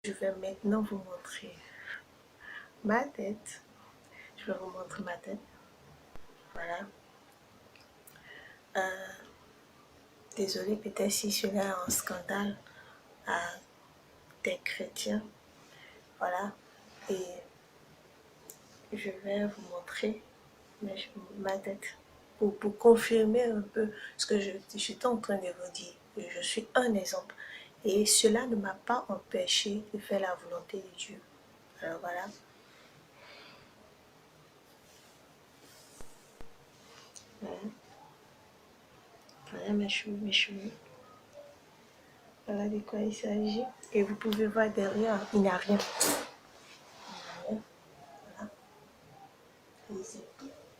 Je vais maintenant vous montrer ma tête. Je vais vous montrer ma tête. Voilà. Désolée peut-être si cela est un scandale à des chrétiens. Voilà. Et je vais vous montrer ma tête pour confirmer un peu ce que je suis en train de vous dire. Je suis un exemple. Et cela ne m'a pas empêché de faire la volonté de Dieu. Alors voilà. Voilà, voilà mes cheveux. Voilà de quoi il s'agit. Et vous pouvez voir derrière, il n'y a rien. Voilà.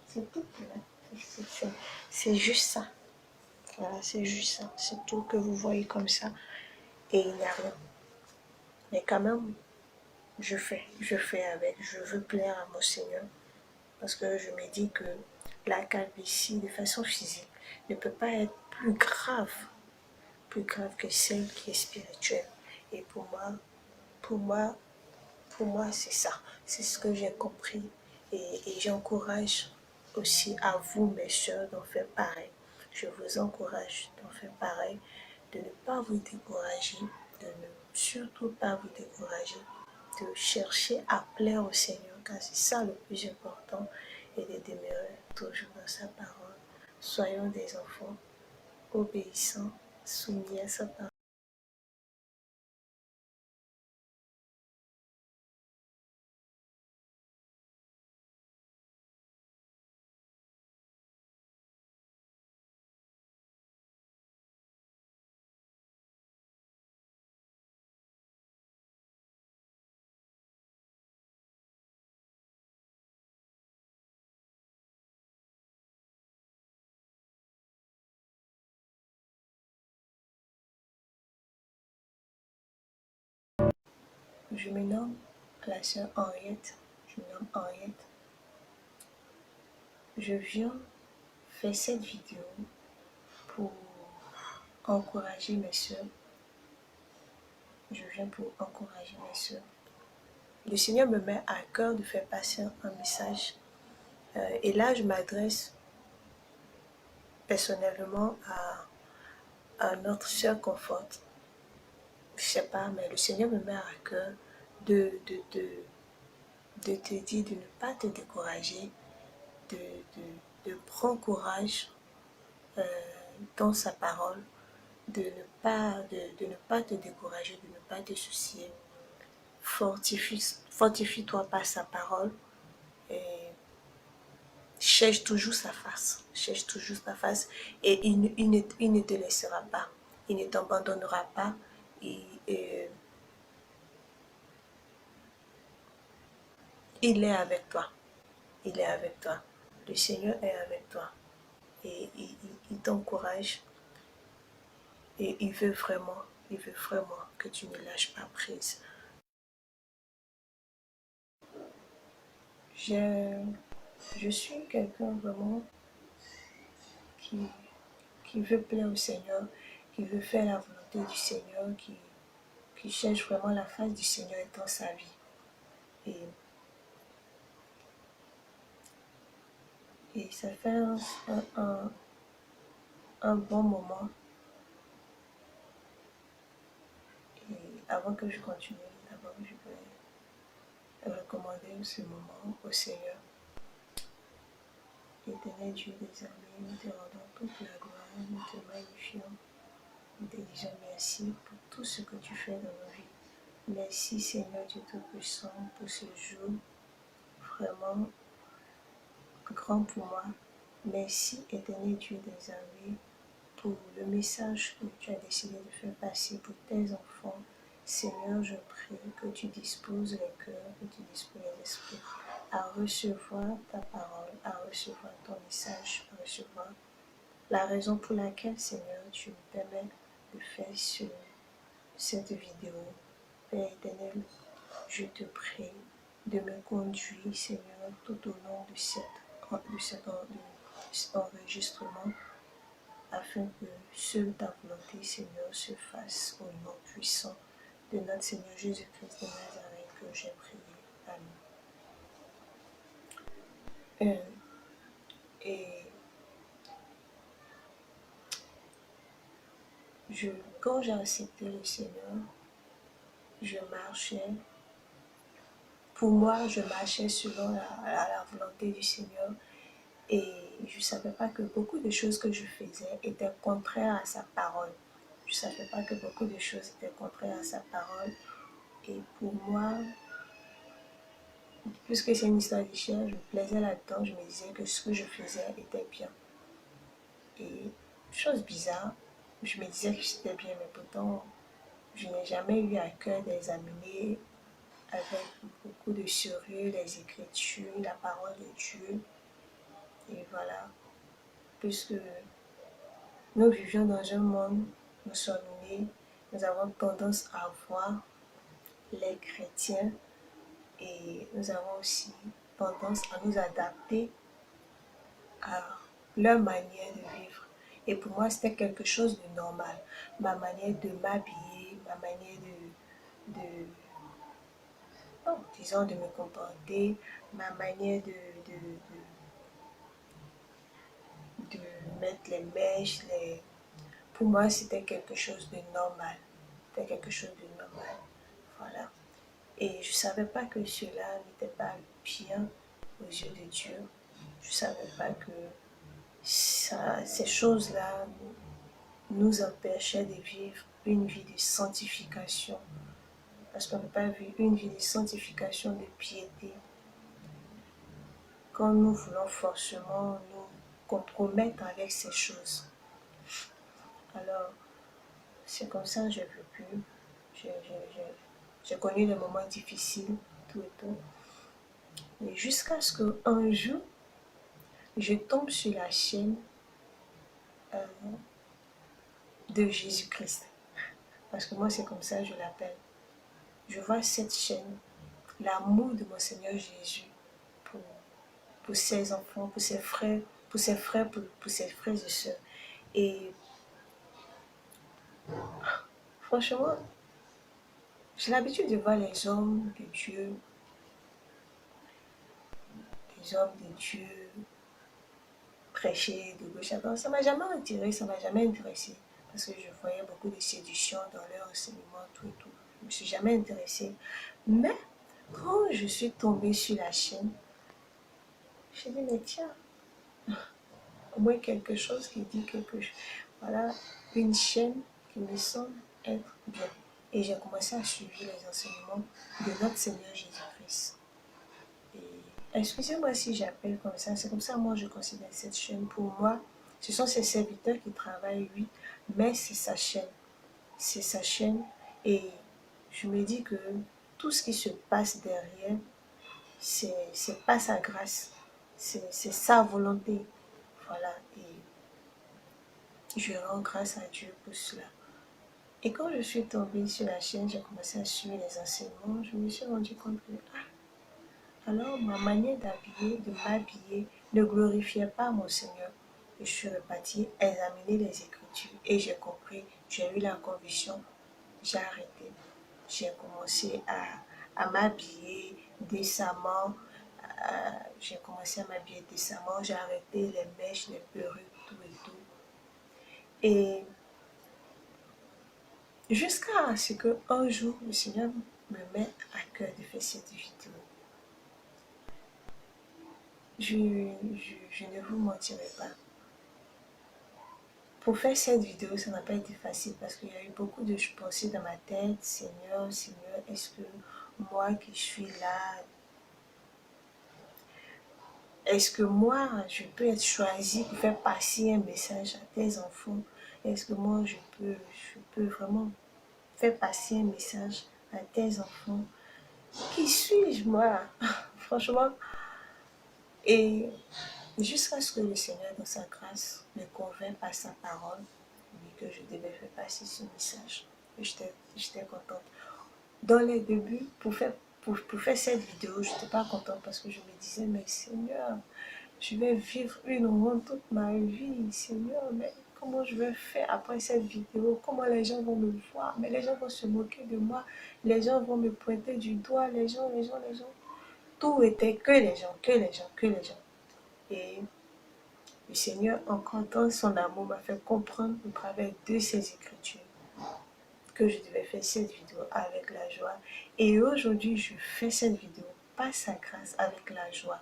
C'est tout. C'est juste ça. Voilà, c'est juste ça. C'est tout que vous voyez comme ça. Et il n'y a rien. Mais quand même, je fais avec. Je veux plaire à mon Seigneur. Parce que je me dis que la calvitie, de façon physique, ne peut pas être plus grave que celle qui est spirituelle. Et pour moi, pour moi, c'est ça. C'est ce que j'ai compris. Et j'encourage aussi à vous, mes soeurs, d'en faire pareil. Je vous encourage d'en faire pareil, de ne pas vous décourager, de ne surtout pas vous décourager, de chercher à plaire au Seigneur, car c'est ça le plus important, et de demeurer toujours dans sa parole. Soyons des enfants obéissants, soumis à sa parole. Je me nomme la sœur Henriette. Je me nomme Henriette. Je viens faire cette vidéo pour encourager mes soeurs. Je viens pour encourager mes soeurs. Le Seigneur me met à cœur de faire passer un message. Et là, je m'adresse personnellement à notre sœur Confort. Je ne sais pas, mais le Seigneur me met à cœur de, de, de, de te dire de ne pas te décourager, de, de prendre courage dans sa parole, de ne pas te décourager, de ne pas te soucier. Fortifie-toi par sa parole et cherche toujours sa face. Cherche toujours sa face et il ne te laissera pas. Il ne t'abandonnera pas. Et il est avec toi. Il est avec toi. Le Seigneur est avec toi. Et il t'encourage. Et il veut vraiment que tu ne lâches pas prise. Je suis quelqu'un vraiment qui, qui veut plaire au Seigneur, qui veut faire la volonté du Seigneur, qui cherche vraiment la face du Seigneur dans sa vie. Et ça fait un bon moment. Et avant que je continue, d'abord je vais recommander ce moment au Seigneur. Éternel Dieu des armées, nous te rendons toute la gloire, nous te magnifions, nous te disons merci pour tout ce que tu fais dans nos vies. Merci Seigneur Dieu Tout-Puissant pour ce jour vraiment grand pour moi. Merci Éternel Dieu des armées pour le message que tu as décidé de faire passer pour tes enfants. Seigneur, je prie que tu disposes les cœurs, que tu disposes les esprits à recevoir ta parole, à recevoir ton message, à recevoir la raison pour laquelle, Seigneur, tu me permets de faire cette vidéo. Père éternel, je te prie de me conduire, Seigneur, tout au long de cet enregistrement, afin que seule ta volonté, Seigneur, se fasse au nom puissant de notre Seigneur Jésus-Christ de Nazareth que j'ai prié. Amen. Et quand j'ai accepté le Seigneur, je marchais. Pour moi, je marchais selon la volonté du Seigneur. Et je ne savais pas que beaucoup de choses que je faisais étaient contraires à sa parole. Je ne savais pas que beaucoup de choses étaient contraires à sa parole. Et pour moi, puisque c'est une histoire de chair, je me plaisais là-dedans. Je me disais que ce que je faisais était bien. Et chose bizarre, je me disais que c'était bien, mais pourtant, je n'ai jamais eu à cœur d'examiner avec beaucoup de sérieux les Écritures, la parole de Dieu. Et voilà, puisque nous vivions dans un monde, nous sommes nés, nous avons tendance à voir les chrétiens et nous avons aussi tendance à nous adapter à leur manière de vivre. Et pour moi, c'était quelque chose de normal. Ma manière de m'habiller, ma manière disons, de me comporter, ma manière de mettre les mèches, pour moi, c'était quelque chose de normal. C'était quelque chose de normal. Voilà. Et je ne savais pas que cela n'était pas bien aux yeux de Dieu. Je ne savais pas que ces choses-là nous empêchaient de vivre une vie de sanctification. Parce qu'on ne peut pas vivre une vie de sanctification, de piété, quand nous voulons forcément nous compromettre avec ces choses. Alors, c'est comme ça que j'ai vécu. J'ai connu des moments difficiles, tout et tout. Et jusqu'à ce qu'un jour, je tombe sur la chaîne de Jésus-Christ. Parce que moi, c'est comme ça que je l'appelle. Je vois cette chaîne, l'amour de mon Seigneur Jésus pour ses enfants, pour ses frères, pour ses frères et sœurs. Et franchement, j'ai l'habitude de voir les hommes de Dieu, prêcher de gauche à droite. Ça ne m'a jamais attiré, ça ne m'a jamais intéressé. Parce que je voyais beaucoup de séduction dans leur enseignement, tout et tout. Je ne me suis jamais intéressée. Mais quand je suis tombée sur la chaîne, j'ai dit, mais tiens, au moins quelque chose qui dit quelque chose. Voilà, une chaîne qui me semble être bien. Et j'ai commencé à suivre les enseignements de notre Seigneur Jésus-Christ. Excusez-moi si j'appelle comme ça, c'est comme ça moi je considère cette chaîne. Pour moi, ce sont ses serviteurs qui travaillent, oui, mais c'est sa chaîne. C'est sa chaîne et je me dis que tout ce qui se passe derrière, c'est pas sa grâce, c'est sa volonté. Voilà, et je rends grâce à Dieu pour cela. Et quand je suis tombée sur la chaîne, j'ai commencé à suivre les enseignements, je me suis rendu compte que alors ma manière de m'habiller ne glorifiait pas mon Seigneur. Je suis repartie examiner les Écritures et j'ai compris, j'ai eu la conviction, j'ai arrêté. J'ai commencé à m'habiller décemment, j'ai commencé à m'habiller décemment, j'ai arrêté les mèches, les perruques, tout et tout. Et jusqu'à ce qu'un jour, le Seigneur me met à cœur de faire cette vidéo. Je ne vous mentirai pas. Pour faire cette vidéo, ça n'a pas été facile parce qu'il y a eu beaucoup de pensées dans ma tête. Seigneur, est-ce que moi qui suis là, est-ce que moi, je peux être choisie pour faire passer un message à tes enfants? Est-ce que moi, je peux vraiment faire passer un message à tes enfants? Qui suis-je, moi? Franchement. Et jusqu'à ce que le Seigneur, dans sa grâce, me convainc par sa parole, que je devais faire passer ce message. J'étais contente. Dans les débuts, pour faire cette vidéo, je n'étais pas contente parce que je me disais, mais Seigneur, je vais vivre une honte toute ma vie, Seigneur, mais comment je vais faire après cette vidéo, comment les gens vont me voir, mais les gens vont se moquer de moi, les gens vont me pointer du doigt, les gens. Tout était que les gens, que les gens, que les gens. Et le Seigneur, encore dans son amour, m'a fait comprendre au travers de ses écritures que je devais faire cette vidéo avec la joie. Et aujourd'hui, je fais cette vidéo par sa grâce avec la joie.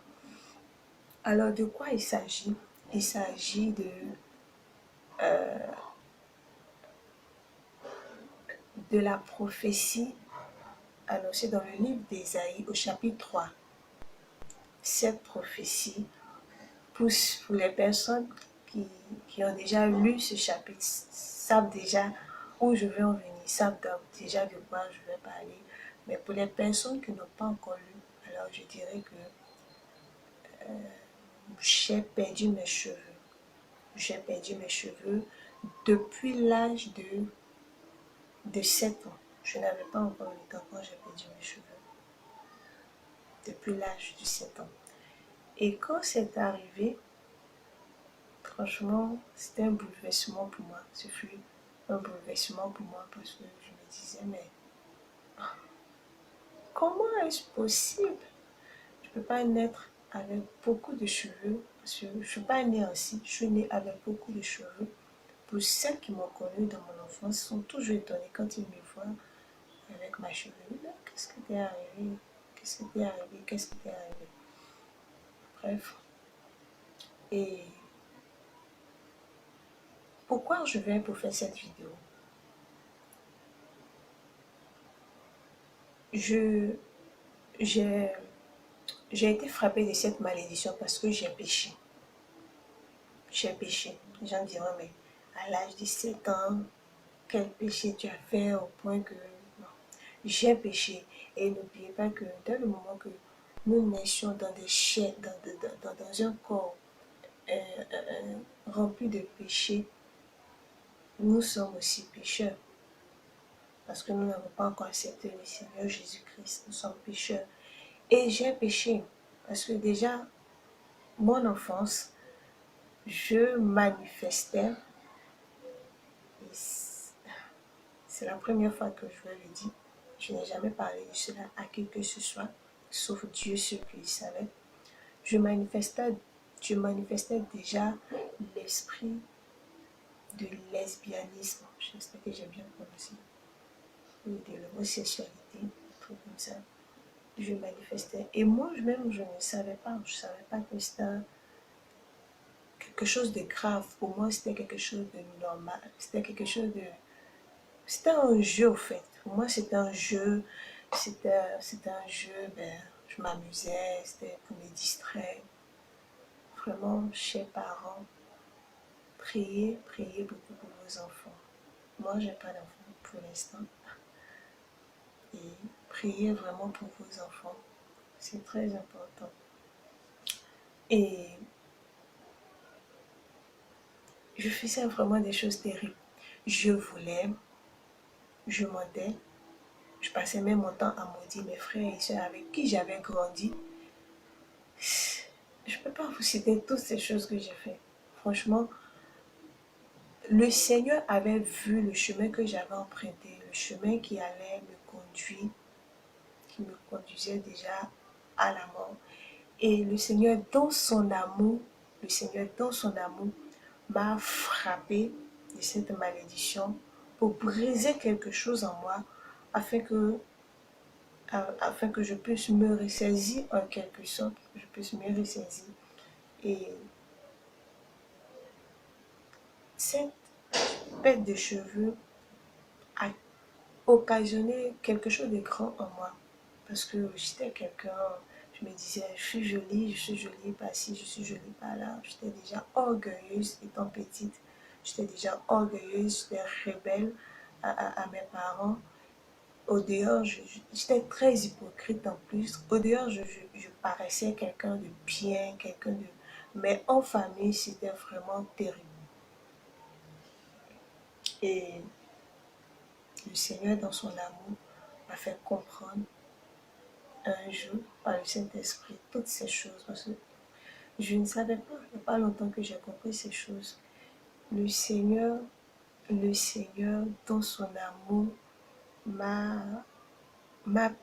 Alors, de quoi il s'agit? Il s'agit de la prophétie annoncée dans le livre d'Ésaïe au chapitre 3. Cette prophétie, pour les personnes qui ont déjà lu ce chapitre, savent déjà où je vais en venir, savent déjà de quoi je vais parler. Mais pour les personnes qui n'ont pas encore lu, alors je dirais que j'ai perdu mes cheveux. J'ai perdu mes cheveux depuis l'âge de 7 ans. Je n'avais pas encore eu le temps quand j'ai perdu mes cheveux. Depuis l'âge de 7 ans. Et quand c'est arrivé, franchement, c'était un bouleversement pour moi. Ce fut un bouleversement pour moi parce que je me disais, mais comment est-ce possible? Je ne peux pas naître avec beaucoup de cheveux parce que je ne suis pas née ainsi. Je suis née avec beaucoup de cheveux. Pour celles qui m'ont connue dans mon enfance, sont toujours étonnées quand ils me voient avec ma chevelure. Qu'est-ce qui t'est arrivé? Qu'est-ce qui t'est arrivé? Qu'est-ce qui t'est arrivé? Bref. Et pourquoi je viens pour faire cette vidéo? J'ai été frappée de cette malédiction parce que j'ai péché. J'ai péché. Les gens diront, mais à l'âge de 7 ans, quel péché tu as fait au point que... Non. J'ai péché. Et n'oubliez pas que dans le moment que nous naissions dans des chairs, dans un corps rempli de péché, nous sommes aussi pécheurs. Parce que nous n'avons pas encore accepté le Seigneur Jésus-Christ. Nous sommes pécheurs. Et j'ai péché. Parce que déjà, mon enfance, je manifestais, c'est la première fois que je le dis, je n'ai jamais parlé de cela à qui que ce soit, sauf Dieu seul qui le savait. Je manifestais déjà l'esprit de lesbianisme, j'espère que j'ai bien prononcé, ou de l'homosexualité, un truc comme ça. Je manifestais. Et moi-même, je ne savais pas. Je ne savais pas que c'était quelque chose de grave. Pour moi, c'était quelque chose de normal. C'était quelque chose de... C'était un jeu, au fait. Pour moi, c'était un jeu. C'était un jeu, je m'amusais. C'était pour me distraire. Vraiment, chers parents, priez beaucoup pour vos enfants. Moi, je n'ai pas d'enfants pour l'instant. Et priez vraiment pour vos enfants. C'est très important. Et je faisais vraiment des choses terribles. Je voulais, je mentais, je passais même mon temps à maudire mes frères et soeurs avec qui j'avais grandi. Je ne peux pas vous citer toutes ces choses que j'ai fait. Franchement, le Seigneur avait vu le chemin que j'avais emprunté, le chemin qui allait me conduire, qui me conduisait déjà à la mort. Et le Seigneur, dans son amour, m'a frappé de cette malédiction pour briser quelque chose en moi afin que, afin que je puisse me ressaisir en quelque sorte, que je puisse me ressaisir. Et cette perte de cheveux a occasionné quelque chose de grand en moi. Parce que j'étais quelqu'un, je me disais, je suis jolie par-ci, je suis jolie par-là. J'étais déjà orgueilleuse étant petite. J'étais déjà orgueilleuse, j'étais rebelle à mes parents. Au dehors, j'étais très hypocrite en plus. Au dehors, je paraissais quelqu'un de bien, quelqu'un de... Mais en famille, c'était vraiment terrible. Et le Seigneur, dans son amour, m'a fait comprendre un jour, par le Saint-Esprit, toutes ces choses. Parce que je ne savais pas, il n'y a pas longtemps que j'ai compris ces choses. le Seigneur, dans son amour, m'a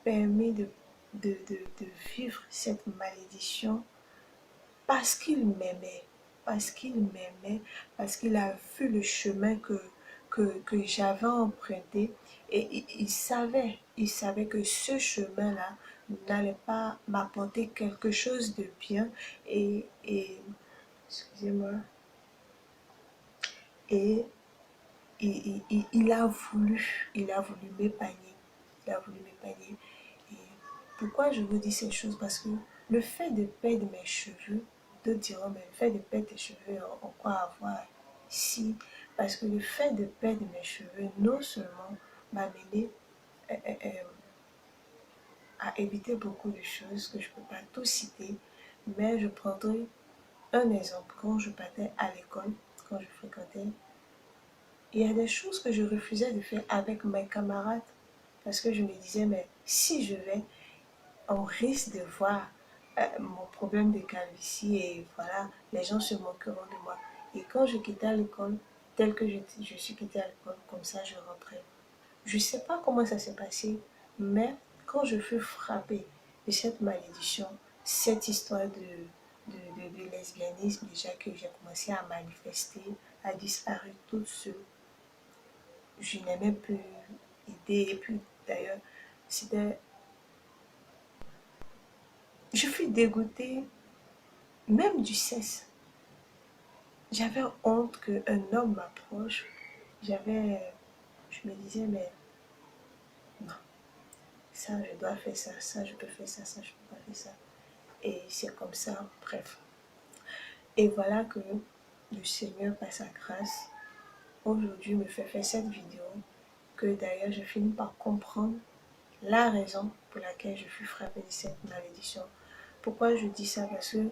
permis de vivre cette malédiction parce qu'il m'aimait, parce qu'il m'aimait, parce qu'il a vu le chemin que j'avais emprunté et il savait que ce chemin-là n'allait pas m'apporter quelque chose de bien et excusez-moi, et il a voulu m'épargner, il a voulu m'épargner. Et pourquoi je vous dis ces choses? Parce que le fait de perdre mes cheveux, d'autres diront, mais le fait de perdre tes cheveux, en quoi avoir si? Parce que le fait de perdre mes cheveux, non seulement m'a mené euh, euh, euh, à éviter beaucoup de choses que je ne peux pas tout citer, mais je prendrai un exemple. Quand je partais à l'école, quand je fréquentais, il y a des choses que je refusais de faire avec mes camarades parce que je me disais, mais si je vais, on risque de voir mon problème de calvitie et voilà, les gens se moqueront de moi. Et quand je quittais l'école, tel que je suis quittée à l'école, comme ça je rentrais. Je ne sais pas comment ça s'est passé, mais quand je fus frappée de cette malédiction, cette histoire de lesbianisme déjà que j'ai commencé à manifester, à disparaître tout seul, je n'ai même plus idée. Et puis d'ailleurs, c'était. Je fus dégoûtée même du sexe. J'avais honte qu'un homme m'approche. Je me disais, mais non, ça je dois faire ça, ça je peux faire ça, ça je peux pas faire ça. Et c'est comme ça, bref. Et voilà que le Seigneur, par sa grâce, aujourd'hui me fait faire cette vidéo, que d'ailleurs je finis par comprendre la raison pour laquelle je fus frappée de cette malédiction. Pourquoi je dis ça? Parce que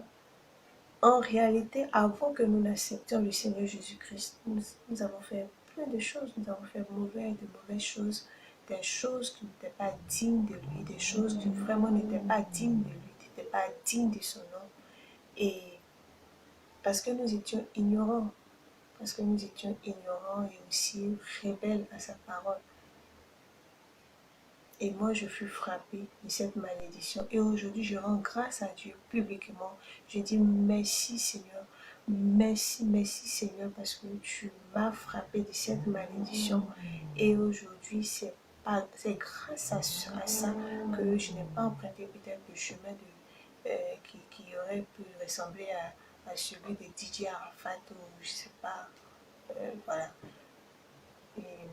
en réalité, avant que nous n'acceptions le Seigneur Jésus-Christ, nous avons fait plein de choses. Nous avons fait de mauvaises choses, des choses qui n'étaient pas dignes de lui, des choses qui vraiment n'étaient pas dignes de lui, n'étaient pas dignes de son nom. Et parce que nous étions ignorants, et aussi rebelles à sa parole. Et moi, je fus frappée de cette malédiction. Et aujourd'hui, je rends grâce à Dieu publiquement. Je dis merci Seigneur. Merci, merci Seigneur, parce que tu m'as frappée de cette malédiction. Et aujourd'hui, c'est grâce à ça que je n'ai pas emprunté peut-être le chemin qui aurait pu ressembler à celui de Didier Arafat ou je ne sais pas. Voilà. Et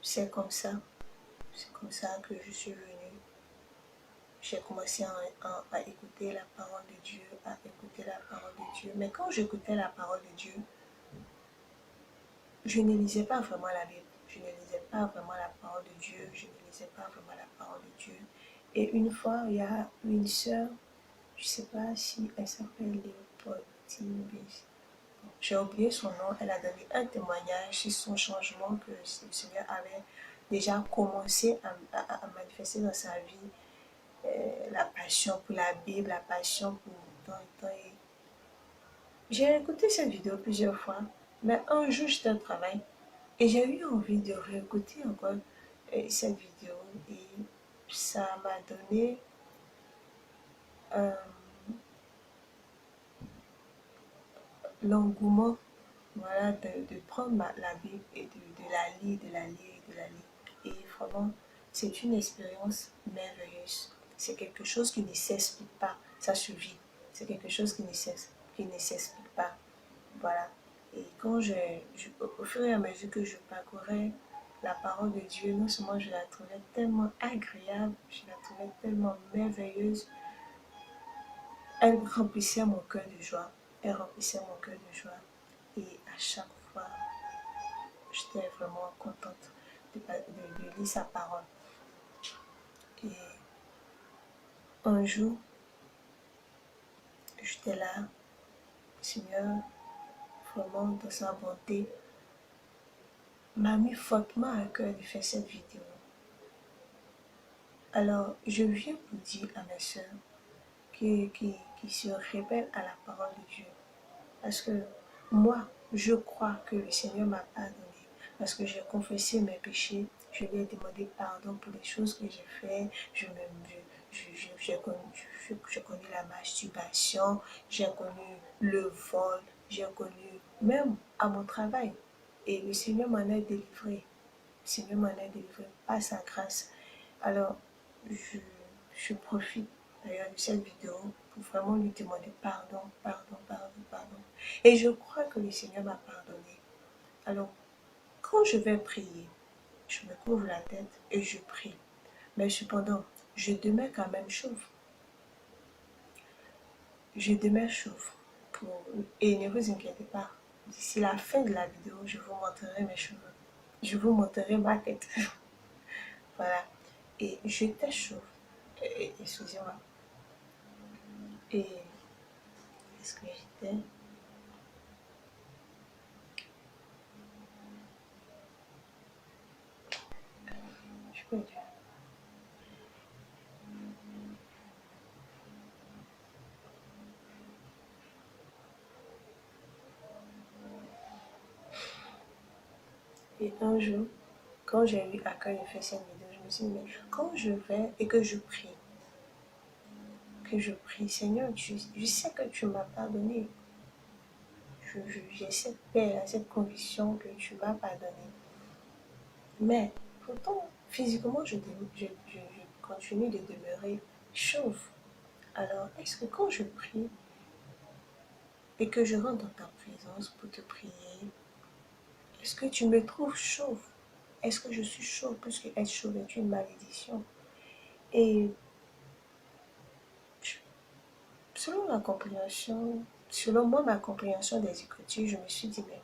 c'est comme ça. C'est comme ça que je suis venue. J'ai commencé à écouter la parole de Dieu, à écouter la parole de Dieu. Mais quand j'écoutais la parole de Dieu, je ne lisais pas vraiment la Bible. Je ne lisais pas vraiment la parole de Dieu. Je ne lisais pas vraiment la parole de Dieu. Et une fois, il y a une sœur, je ne sais pas si elle s'appelle Léopoldine. J'ai oublié son nom. Elle a donné un témoignage sur son changement que le Seigneur avait déjà commencé à manifester dans sa vie. La passion pour la Bible, la passion pour tant et tant. J'ai écouté cette vidéo plusieurs fois, mais un jour j'étais au travail et j'ai eu envie de réécouter encore cette vidéo et ça m'a donné euh, l'engouement, voilà, de prendre la Bible et de la lire, de la lire, de la lire. Et vraiment, c'est une expérience merveilleuse. C'est quelque chose qui ne s'explique pas, ça se vit. C'est quelque chose qui ne s'explique pas. Voilà. Et quand au fur et à mesure que je parcourais la parole de Dieu, non seulement je la trouvais tellement agréable, je la trouvais tellement merveilleuse, elle remplissait mon cœur de joie. Elle remplissait mon cœur de joie. Et à chaque fois, j'étais vraiment contente de lire sa parole. Et un jour, j'étais là, Seigneur, vraiment dans sa bonté, m'a mis fortement à cœur de faire cette vidéo. Alors, je viens pour dire à mes soeurs qui qui se rebellent à la parole de Dieu. Parce que moi, je crois que le Seigneur m'a pardonné. Parce que j'ai confessé mes péchés, je lui ai demandé pardon pour les choses que j'ai faites. J'ai connu la masturbation, j'ai connu le vol, j'ai connu même à mon travail. Et le Seigneur m'en a délivré. Le Seigneur m'en a délivré par sa grâce. Alors, je profite d'ailleurs de cette vidéo pour vraiment lui demander pardon, pardon, pardon, pardon. Et je crois que le Seigneur m'a pardonné. Alors, quand je vais prier, je me couvre la tête et je prie. Mais cependant, je demeure quand même chauve. Je demeure chauve. Et ne vous inquiétez pas, d'ici la fin de la vidéo, je vous montrerai mes cheveux. Je vous montrerai ma tête. Voilà. Et j'étais chauve. Excusez-moi. Et est-ce que j'étais? Je peux dire. Et un jour, quand j'ai eu à cœur de faire cette vidéo, je me suis dit, mais quand je vais et que je prie, Seigneur, je sais que tu m'as pardonné. J'ai cette paix, cette conviction que tu m'as pardonné. Mais pourtant, physiquement, je continue de demeurer chauve. Alors, est-ce que quand je prie et que je rentre dans ta présence pour te prier, est-ce que tu me trouves chauve? Est-ce que je suis chauve? Puisque être chauve est une malédiction. Et selon la compréhension, selon moi, ma compréhension des Écritures, je me suis dit, mais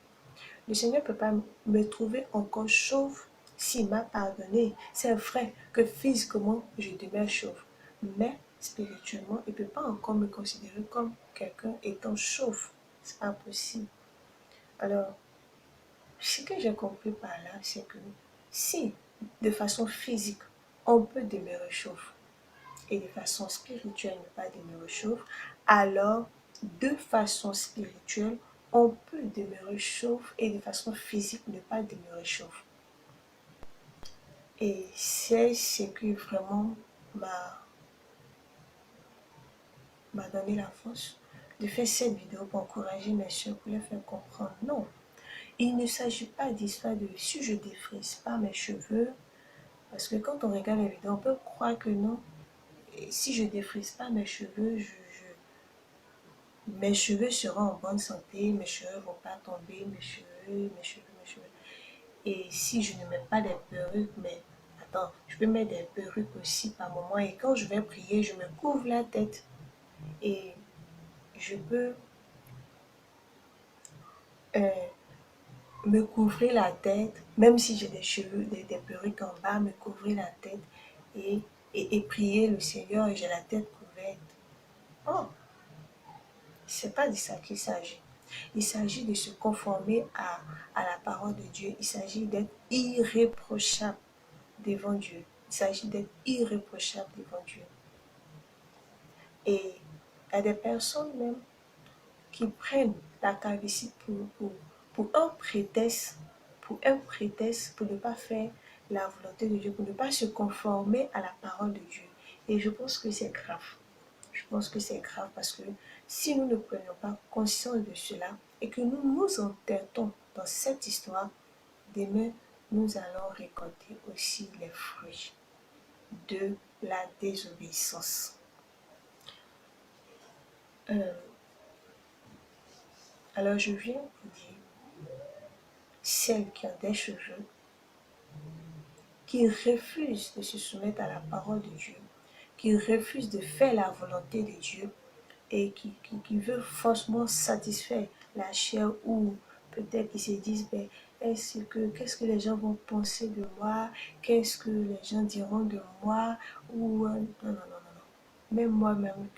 le Seigneur ne peut pas me trouver encore chauve s'il m'a pardonné. C'est vrai que physiquement, je demeure chauve. Mais spirituellement, il ne peut pas encore me considérer comme quelqu'un étant chauve. C'est pas possible. Alors, ce que j'ai compris par là, c'est que si, de façon physique, on peut demeurer chauve, et de façon spirituelle ne pas demeurer chauve, alors de façon spirituelle, on peut demeurer chauve et de façon physique ne pas demeurer chauve. Et c'est ce qui vraiment m'a donné la force de faire cette vidéo pour encourager mes soeurs, pour les faire comprendre. Non, il ne s'agit pas d'histoire de si je défrise pas mes cheveux, parce que quand on regarde la vidéo, on peut croire que non. Et si je défrise pas mes cheveux, mes cheveux seront en bonne santé, mes cheveux ne vont pas tomber, mes cheveux, mes cheveux, mes cheveux. Et si je ne mets pas des perruques, mais attends, je peux mettre des perruques aussi par moment. Et quand je vais prier, je me couvre la tête. Et je peux euh, me couvrir la tête, même si j'ai des cheveux, des perruques en bas, me couvrir la tête et, et prier le Seigneur et j'ai la tête couverte. Oh, c'est pas de ça qu'il s'agit. Il s'agit de se conformer à la parole de Dieu. Il s'agit d'être irréprochable devant Dieu. Il s'agit d'être irréprochable devant Dieu. Et il y a des personnes même qui prennent la calvitie pour un prétexte, pour ne pas faire la volonté de Dieu, pour ne pas se conformer à la parole de Dieu. Et je pense que c'est grave. Je pense que c'est grave parce que si nous ne prenions pas conscience de cela et que nous nous entêtons dans cette histoire, demain, nous allons récolter aussi les fruits de la désobéissance. Alors je viens vous dire, celles qui ont des cheveux, qui refusent de se soumettre à la parole de Dieu, qui refusent de faire la volonté de Dieu et qui veulent forcément satisfaire la chair ou peut-être qu'ils se disent, ben, qu'est-ce que les gens vont penser de moi, qu'est-ce que les gens diront de moi, ou non, non, non, non. Même moi-même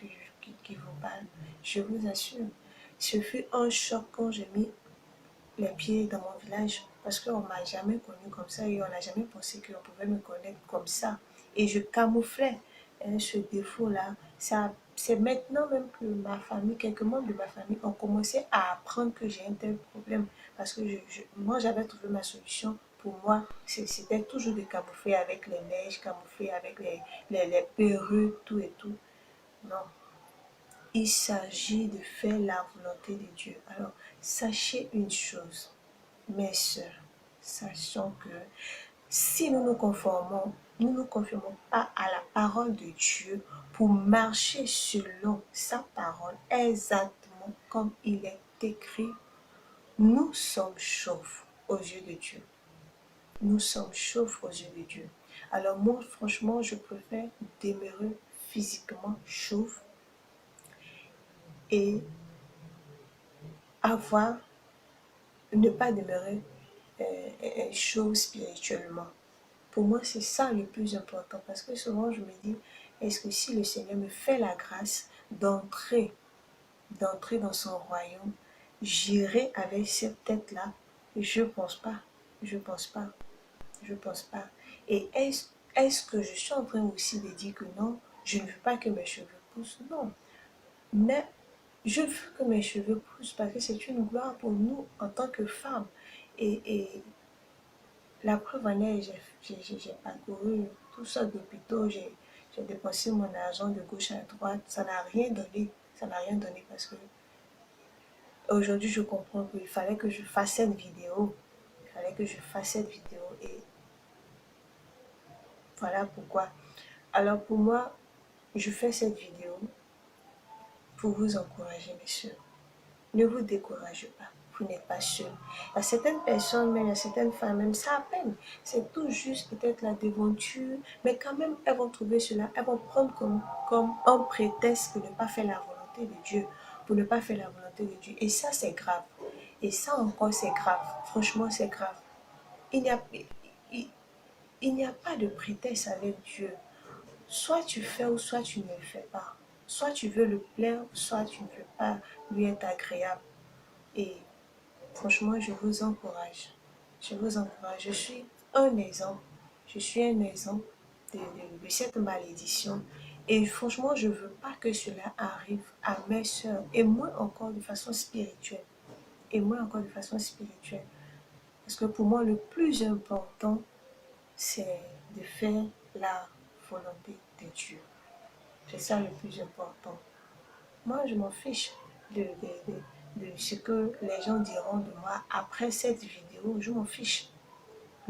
qui vous parle, je vous assure, ce fut un choc quand j'ai mis les pieds dans mon village parce qu'on ne m'a jamais connu comme ça et on n'a jamais pensé qu'on pouvait me connaître comme ça. Et je camouflais ce défaut-là. Ça c'est maintenant même que ma famille, quelques membres de ma famille ont commencé à apprendre que j'ai un tel problème. Parce que moi, j'avais trouvé ma solution. Pour moi, c'était toujours de camoufler avec les mèches, camoufler avec les perruques, tout et tout. Non, il s'agit de faire la volonté de Dieu. Alors, sachez une chose, mes sœurs, sachant que si nous nous conformons pas à la parole de Dieu pour marcher selon sa parole, exactement comme il est écrit, nous sommes chauves aux yeux de Dieu. Nous sommes chauves aux yeux de Dieu. Alors moi, franchement, je préfère demeurer physiquement chauve et avoir, ne pas demeurer chauve spirituellement. Pour moi, c'est ça le plus important parce que souvent je me dis, est-ce que si le Seigneur me fait la grâce d'entrer dans son royaume, j'irai avec cette tête-là? Je pense pas. Je pense pas. Je pense pas. Et est-ce que je suis en train aussi de dire que non, je ne veux pas que mes cheveux poussent? Non. Mais je veux que mes cheveux poussent parce que c'est une gloire pour nous en tant que femmes. Et la preuve en est, j'ai parcouru tout ça d'hôpitaux, j'ai dépensé mon argent de gauche à droite, ça n'a rien donné. Ça n'a rien donné parce que aujourd'hui je comprends qu'il fallait que je fasse cette vidéo. Il fallait que je fasse cette vidéo et voilà pourquoi. Alors pour moi, je fais cette vidéo pour vous encourager, mes soeurs. Ne vous découragez pas, vous n'êtes pas seul. Il y a certaines personnes, même il y a certaines femmes, même ça à peine. C'est tout juste peut-être la déventure, mais quand même, elles vont trouver cela, elles vont prendre comme un prétexte pour ne pas faire la volonté de Dieu, pour ne pas faire la volonté de Dieu. Et ça, c'est grave. Et ça encore, c'est grave. Franchement, c'est grave. Il n'y a, il, il n'y a pas de prétexte avec Dieu. Soit tu fais ou soit tu ne le fais pas. Soit tu veux le plaire, soit tu ne veux pas lui être agréable. Et franchement, je vous encourage. Je vous encourage. Je suis un exemple. Je suis un exemple de cette malédiction. Et franchement, je ne veux pas que cela arrive à mes soeurs. Et moi encore de façon spirituelle. Et moi encore de façon spirituelle. Parce que pour moi, le plus important, c'est de faire la volonté de Dieu. C'est ça le plus important. Moi, je m'en fiche de ce que les gens diront de moi après cette vidéo. Je m'en fiche.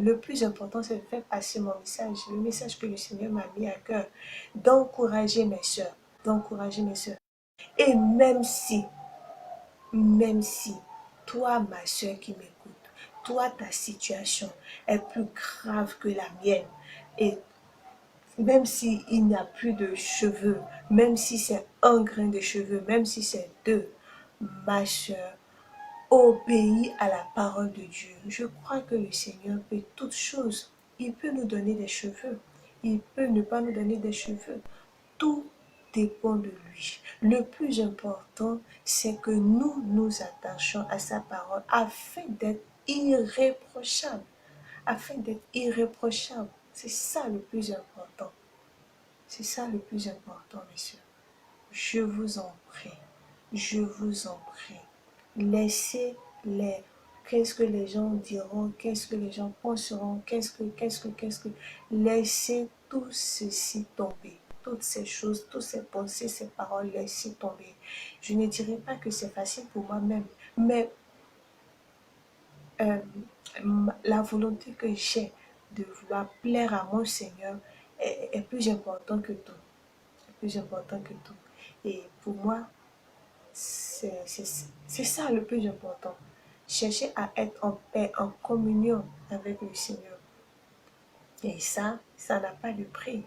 Le plus important, c'est de faire passer mon message, le message que le Seigneur m'a mis à cœur, d'encourager mes soeurs, d'encourager mes soeurs. Et même si, toi, ma soeur qui m'écoute, toi, ta situation est plus grave que la mienne, et même s'il n'y a plus de cheveux, même si c'est un grain de cheveux, même si c'est deux, ma soeur, obéis à la parole de Dieu. Je crois que le Seigneur peut toutes choses. Il peut nous donner des cheveux. Il peut ne pas nous donner des cheveux. Tout dépend de lui. Le plus important, c'est que nous nous attachions à sa parole afin d'être irréprochables. Afin d'être irréprochables. C'est ça le plus important. C'est ça le plus important, messieurs. Je vous en prie. Je vous en prie. Laissez les... Qu'est-ce que les gens diront? Qu'est-ce que les gens penseront? Qu'est-ce que... Laissez tout ceci tomber. Toutes ces choses, toutes ces pensées, ces paroles, laissez tomber. Je ne dirais pas que c'est facile pour moi-même, mais euh, la volonté que j'ai de vouloir plaire à mon Seigneur est plus importante que tout. Plus important que tout. Et pour moi, c'est ça le plus important. Chercher à être en paix, en communion avec le Seigneur. Et ça n'a pas de prix.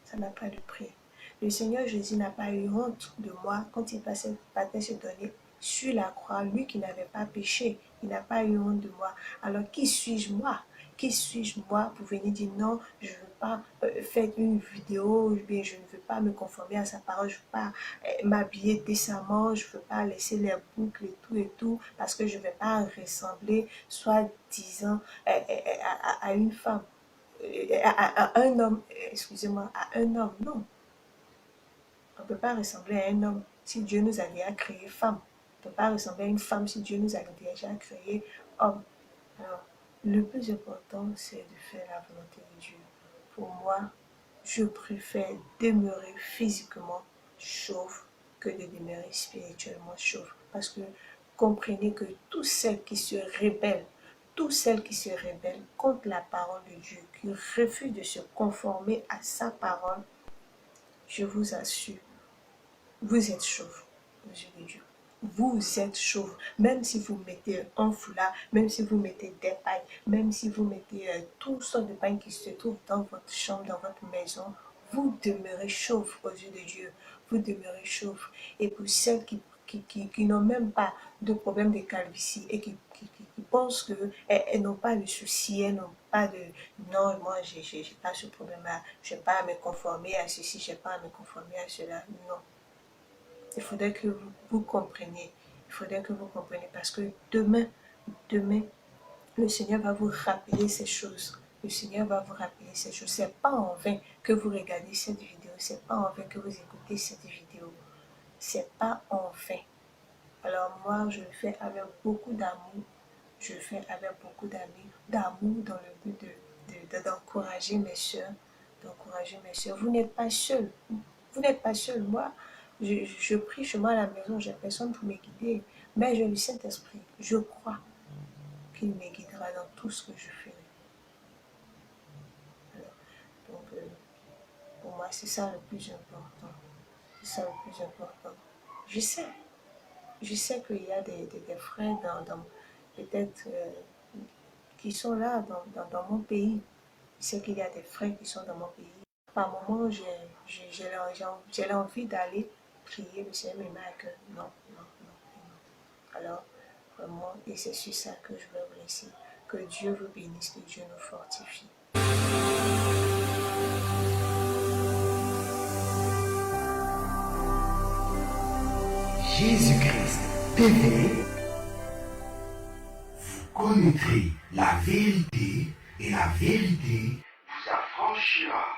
Ça n'a pas de prix. Le Seigneur Jésus n'a pas eu honte de moi quand il partait se donner sur la croix. Lui qui n'avait pas péché, il n'a pas eu honte de moi. Alors qui suis-je moi? Qui suis-je moi pour venir dire non, je ne veux pas faire une vidéo, ou bien je ne veux pas me conformer à sa parole, je ne veux pas m'habiller décemment, je ne veux pas laisser les boucles et tout, parce que je ne vais pas ressembler, soi-disant, à une femme. À un homme, excusez-moi, à un homme, non. ne peut pas ressembler à un homme si Dieu nous a déjà créé femme. On ne peut pas ressembler à une femme si Dieu nous a déjà créé homme. Alors, le plus important, c'est de faire la volonté de Dieu. Pour moi, je préfère demeurer physiquement chauve que de demeurer spirituellement chauve. Parce que comprenez que tous celles qui se rebellent, contre la parole de Dieu, qui refusent de se conformer à sa parole, je vous assure, vous êtes chauve aux yeux de Dieu. Vous êtes chauve, même si vous mettez un foulard, même si vous mettez des pailles, même si vous mettez toutes sortes de pailles qui se trouvent dans votre chambre, dans votre maison, vous demeurez chauve aux yeux de Dieu. Vous demeurez chauve. Et pour celles qui n'ont même pas de problème de calvitie et qui pensent qu'elles n'ont pas de soucis, elles n'ont pas de... Non, moi, j'ai pas ce problème-là. Je n'ai pas à me conformer à ceci, je n'ai pas à me conformer à cela. Non. Il faudrait que vous compreniez. Il faudrait que vous compreniez parce que demain, le Seigneur va vous rappeler ces choses. Le Seigneur va vous rappeler ces choses. Ce n'est pas en vain que vous regardez cette vidéo. Ce n'est pas en vain que vous écoutez cette vidéo. Ce n'est pas en vain. Alors moi, je le fais avec beaucoup d'amour. Je le fais avec beaucoup d'amour dans le but d'encourager mes soeurs. Vous n'êtes pas seuls. Vous n'êtes pas seul. Moi, je prie chez moi à la maison, j'ai personne pour me guider. Mais j'ai le Saint-Esprit. Je crois qu'il me guidera dans tout ce que je ferai. Alors, donc, pour moi, c'est ça le plus important. C'est ça le plus important. Je sais qu'il y a des frères peut-être qui sont là dans mon pays. Je sais qu'il y a des frères qui sont dans mon pays. Par moments, j'ai l'envie d'aller prier le Seigneur, mais que non. Alors, vraiment, et c'est sur ça que je vais vous laisser. Que Dieu vous bénisse, que Dieu nous fortifie. Jésus-Christ TV, vous connaîtrez la vérité et la vérité vous affranchira.